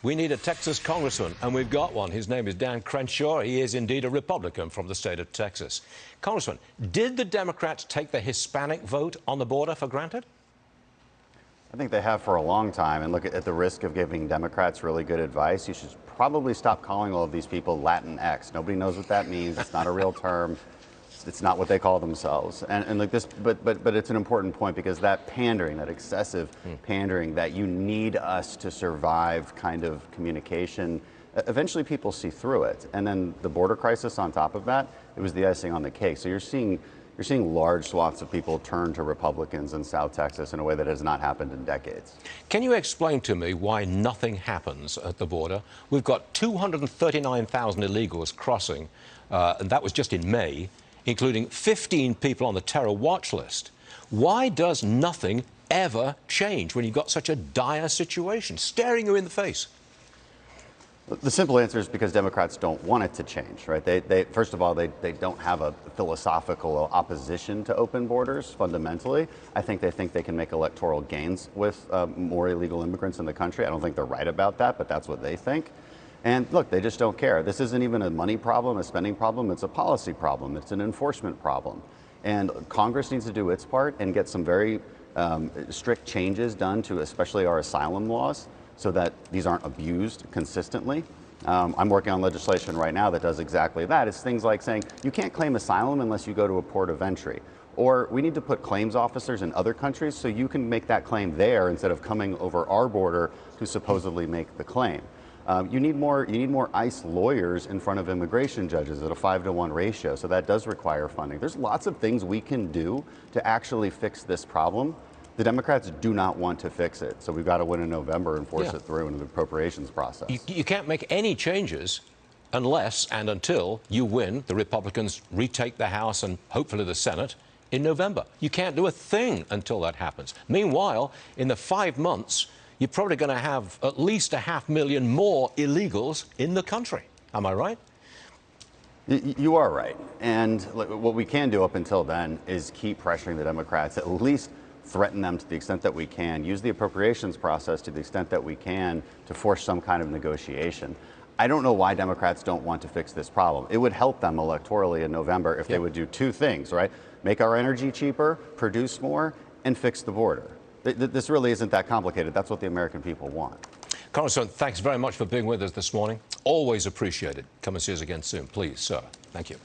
We need a Texas congressman, and we've got one. His name is Dan Crenshaw. He is indeed a Republican from the state of Texas. Congressman, did the Democrats take the Hispanic vote on the border for granted? I think they have for a long time, and look, at the risk of giving Democrats really good advice, you should probably stop calling all of these people Latinx. Nobody knows what that means. It's not a real term. It's not what they call themselves. And like this, but it's an important point, because that pandering, that excessive pandering, that you need us to survive kind of communication, eventually people see through it. And then the border crisis on top of that, it was the icing on the cake. So you're seeing large swaths of people turn to Republicans in South Texas in a way that has not happened in decades. Can you explain to me why nothing happens at the border? We've got 239,000 illegals crossing, and that was just in May, including 15 people on the terror watch list. Why does nothing ever change when you've got such a dire situation staring you in the face? The simple answer is because Democrats don't want it to change, right? They first of all, they don't have a philosophical opposition to open borders, fundamentally. I think they can make electoral gains with more illegal immigrants in the country. I don't think they're right about that, but that's what they think. And look, they just don't care. This isn't even a money problem, a spending problem. It's a policy problem. It's an enforcement problem. And Congress needs to do its part and get some very strict changes done to especially our asylum laws, so that these aren't abused consistently. I'm working on legislation right now that does exactly that. It's things like saying you can't claim asylum unless you go to a port of entry. Or we need to put claims officers in other countries so you can make that claim there instead of coming over our border to supposedly make the claim. You need more ICE lawyers in front of immigration judges at a 5-to-1 ratio, so that does require funding. There's lots of things we can do to actually fix this problem. The Democrats do not want to fix it, so we've got to win in November and force it through into the appropriations process. You can't make any changes unless and until you win, the Republicans retake the House and hopefully the Senate in November. You can't do a thing until that happens. Meanwhile, in the 5 months, you're probably going to have at least 500,000 more illegals in the country. Am I right? You are right. And what we can do up until then is keep pressuring the Democrats, at least threaten them to the extent that we can, use the appropriations process to the extent that we can to force some kind of negotiation. I don't know why Democrats don't want to fix this problem. It would help them electorally in November if they would do two things, right? Make our energy cheaper, produce more, and fix the border. This really isn't that complicated. That's what the American people want. Congressman, thanks very much for being with us this morning. Always appreciated. Come and see us again soon, please, sir. Thank you.